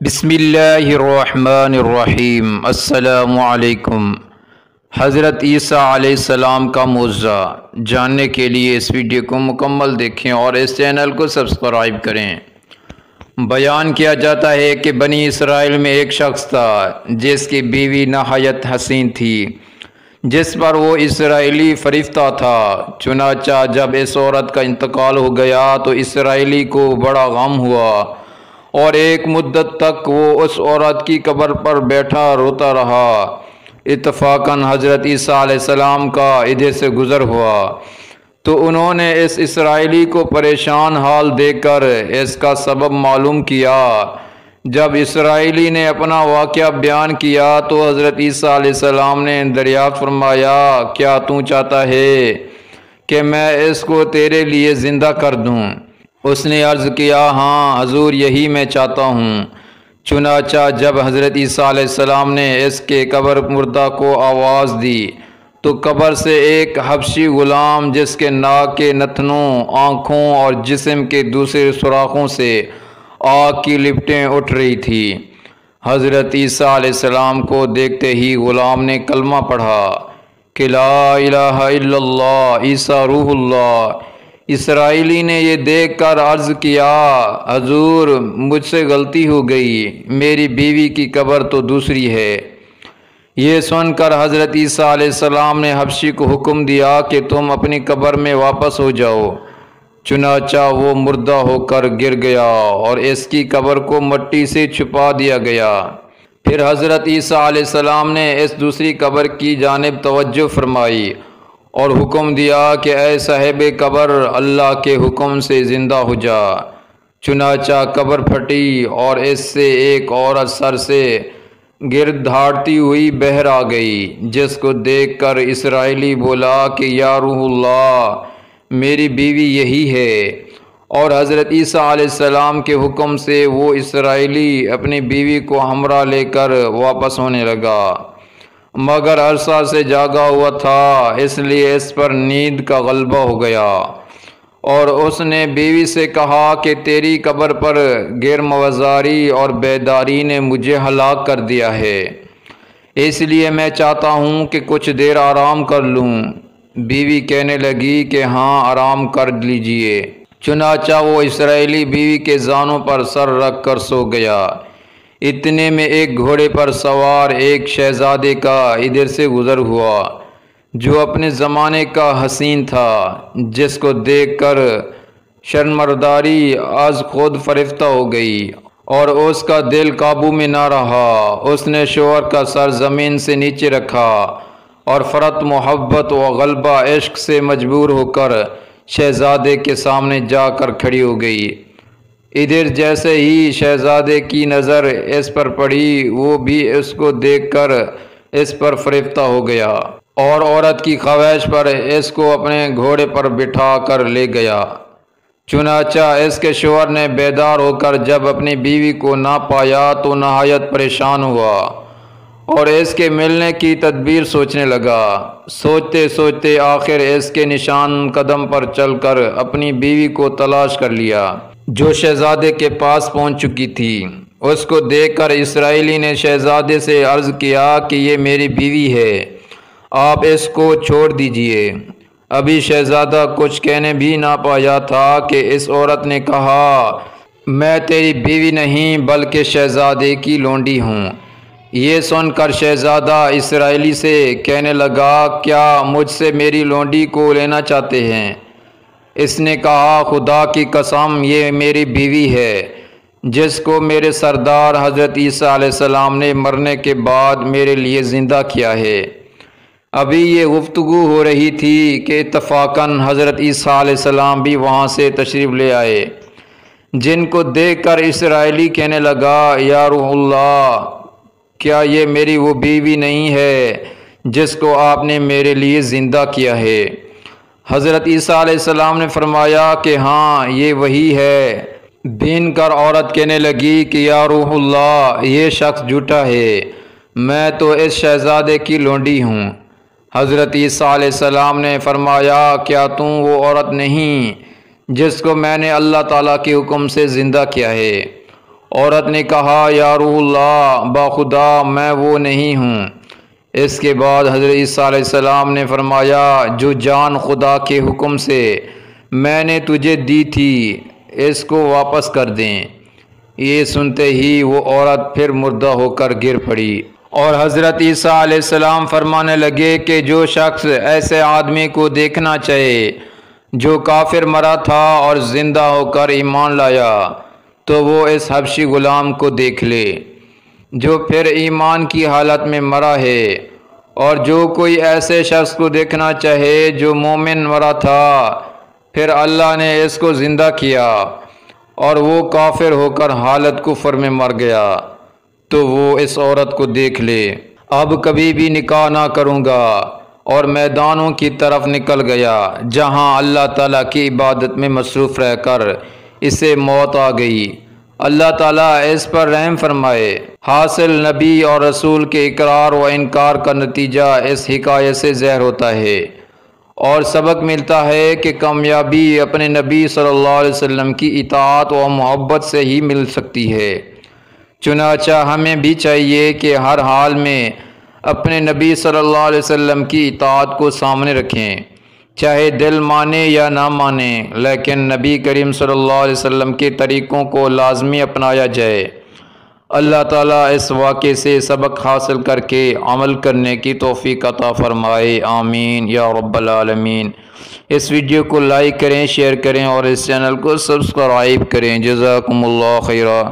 بسم اللہ الرحمن الرحیم۔ السلام علیکم۔ حضرت عیسیٰ علیہ السلام کا معجزہ جاننے کے لیے اس ویڈیو کو مکمل دیکھیں اور اس چینل کو سبسکرائب کریں۔ بیان کیا جاتا ہے کہ بنی اسرائیل میں ایک شخص تھا جس کی بیوی نہایت حسین تھی، جس پر وہ اسرائیلی فریفتہ تھا۔ چنانچہ جب اس عورت کا انتقال ہو گیا تو اسرائیلی کو بڑا غم ہوا اور ایک مدت تک وہ اس عورت کی قبر پر بیٹھا روتا رہا۔ اتفاقاً حضرت عیسیٰ علیہ السلام کا ادھر سے گزر ہوا تو انہوں نے اس اسرائیلی کو پریشان حال دیکھ کر اس کا سبب معلوم کیا۔ جب اسرائیلی نے اپنا واقعہ بیان کیا تو حضرت عیسیٰ علیہ السلام نے دریافت فرمایا، کیا تو چاہتا ہے کہ میں اس کو تیرے لیے زندہ کر دوں؟ اس نے عرض کیا، ہاں حضور، یہی میں چاہتا ہوں۔ چنانچہ جب حضرت عیسیٰ علیہ السلام نے اس کے قبر مردہ کو آواز دی تو قبر سے ایک حبشی غلام جس کے ناک کے نتنوں، آنکھوں اور جسم کے دوسرے سوراخوں سے آگ کی لپٹیں اٹھ رہی تھی، حضرت عیسیٰ علیہ السلام کو دیکھتے ہی غلام نے کلمہ پڑھا کہ لا الہ الا اللہ عیسیٰ روح اللہ۔ اسرائیلی نے یہ دیکھ کر عرض کیا، حضور مجھ سے غلطی ہو گئی، میری بیوی کی قبر تو دوسری ہے۔ یہ سن کر حضرت عیسیٰ علیہ السلام نے حبشی کو حکم دیا کہ تم اپنی قبر میں واپس ہو جاؤ۔ چنانچہ وہ مردہ ہو کر گر گیا اور اس کی قبر کو مٹی سے چھپا دیا گیا۔ پھر حضرت عیسیٰ علیہ السلام نے اس دوسری قبر کی جانب توجہ فرمائی اور حکم دیا کہ اے صاحب قبر، اللہ کے حکم سے زندہ ہو جا۔ چنانچہ قبر پھٹی اور اس سے ایک عورت سر سے گرد دھاڑتی ہوئی باہر آ گئی، جس کو دیکھ کر اسرائیلی بولا کہ یا روح اللہ، میری بیوی یہی ہے۔ اور حضرت عیسیٰ علیہ السلام کے حکم سے وہ اسرائیلی اپنی بیوی کو ہمراہ لے کر واپس ہونے لگا، مگر عرصہ سے جاگا ہوا تھا، اس لیے اس پر نیند کا غلبہ ہو گیا اور اس نے بیوی سے کہا کہ تیری قبر پر غیر موزاری اور بیداری نے مجھے ہلاک کر دیا ہے، اس لیے میں چاہتا ہوں کہ کچھ دیر آرام کر لوں۔ بیوی کہنے لگی کہ ہاں آرام کر لیجئے۔ چنانچہ وہ اسرائیلی بیوی کے زانوں پر سر رکھ کر سو گیا۔ اتنے میں ایک گھوڑے پر سوار ایک شہزادے کا ادھر سے گزر ہوا جو اپنے زمانے کا حسین تھا، جس کو دیکھ کر شرمرداری از خود فریفتہ ہو گئی اور اس کا دل قابو میں نہ رہا۔ اس نے شوہر کا سر زمین سے نیچے رکھا اور فرط محبت و غلبہ عشق سے مجبور ہو کر شہزادے کے سامنے جا کر کھڑی ہو گئی۔ ادھر جیسے ہی شہزادے کی نظر اس پر پڑی، وہ بھی اس کو دیکھ کر اس پر فریفتہ ہو گیا اور عورت کی خواہش پر اس کو اپنے گھوڑے پر بٹھا کر لے گیا۔ چنانچہ اس کے شوہر نے بیدار ہو کر جب اپنی بیوی کو نہ پایا تو نہایت پریشان ہوا اور اس کے ملنے کی تدبیر سوچنے لگا۔ سوچتے سوچتے آخر اس کے نشان قدم پر چل کر اپنی بیوی کو تلاش کر لیا، جو شہزادے کے پاس پہنچ چکی تھی۔ اس کو دیکھ کر اسرائیلی نے شہزادے سے عرض کیا کہ یہ میری بیوی ہے، آپ اس کو چھوڑ دیجئے۔ ابھی شہزادہ کچھ کہنے بھی نہ پایا تھا کہ اس عورت نے کہا، میں تیری بیوی نہیں بلکہ شہزادے کی لونڈی ہوں۔ یہ سن کر شہزادہ اسرائیلی سے کہنے لگا، کیا مجھ سے میری لونڈی کو لینا چاہتے ہیں؟ اس نے کہا، خدا کی قسم یہ میری بیوی ہے جس کو میرے سردار حضرت عیسیٰ علیہ السلام نے مرنے کے بعد میرے لیے زندہ کیا ہے۔ ابھی یہ گفتگو ہو رہی تھی کہ اتفاقاً حضرت عیسیٰ علیہ السلام بھی وہاں سے تشریف لے آئے، جن کو دیکھ کر اسرائیلی کہنے لگا، یا روح اللہ، کیا یہ میری وہ بیوی نہیں ہے جس کو آپ نے میرے لیے زندہ کیا ہے؟ حضرت عیسیٰ علیہ السلام نے فرمایا کہ ہاں یہ وہی ہے۔ بین کر عورت کہنے لگی کہ یا روح اللہ، یہ شخص جھوٹا ہے، میں تو اس شہزادے کی لونڈی ہوں۔ حضرت عیسیٰ علیہ السلام نے فرمایا، کیا تم وہ عورت نہیں جس کو میں نے اللہ تعالیٰ کے حکم سے زندہ کیا ہے؟ عورت نے کہا یا روح اللہ باخدا میں وہ نہیں ہوں۔ اس کے بعد حضرت عیسیٰ علیہ السلام نے فرمایا جو جان خدا کے حکم سے میں نے تجھے دی تھی اس کو واپس کر دیں۔ یہ سنتے ہی وہ عورت پھر مردہ ہو کر گر پڑی، اور حضرت عیسیٰ علیہ السلام فرمانے لگے کہ جو شخص ایسے آدمی کو دیکھنا چاہے جو کافر مرا تھا اور زندہ ہو کر ایمان لایا تو وہ اس حبشی غلام کو دیکھ لے جو پھر ایمان کی حالت میں مرا ہے، اور جو کوئی ایسے شخص کو دیکھنا چاہے جو مومن مرا تھا پھر اللہ نے اس کو زندہ کیا اور وہ کافر ہو کر حالت کفر میں مر گیا تو وہ اس عورت کو دیکھ لے۔ اب کبھی بھی نکاح نہ کروں گا، اور میدانوں کی طرف نکل گیا جہاں اللہ تعالیٰ کی عبادت میں مصروف رہ کر اسے موت آ گئی۔ اللہ تعالیٰ اس پر رحم فرمائے۔ حاصل نبی اور رسول کے اقرار و انکار کا نتیجہ اس حکایت سے ظاہر ہوتا ہے، اور سبق ملتا ہے کہ کامیابی اپنے نبی صلی اللہ علیہ وسلم کی اطاعت و محبت سے ہی مل سکتی ہے۔ چنانچہ ہمیں بھی چاہیے کہ ہر حال میں اپنے نبی صلی اللہ علیہ وسلم کی اطاعت کو سامنے رکھیں، چاہے دل مانے یا نہ مانے، لیکن نبی کریم صلی اللہ علیہ وسلم کے طریقوں کو لازمی اپنایا جائے۔ اللہ تعالیٰ اس واقعے سے سبق حاصل کر کے عمل کرنے کی توفیق عطا فرمائے، آمین یا رب العالمین۔ اس ویڈیو کو لائک کریں، شیئر کریں اور اس چینل کو سبسکرائب کریں۔ جزاکم اللہ خیرہ۔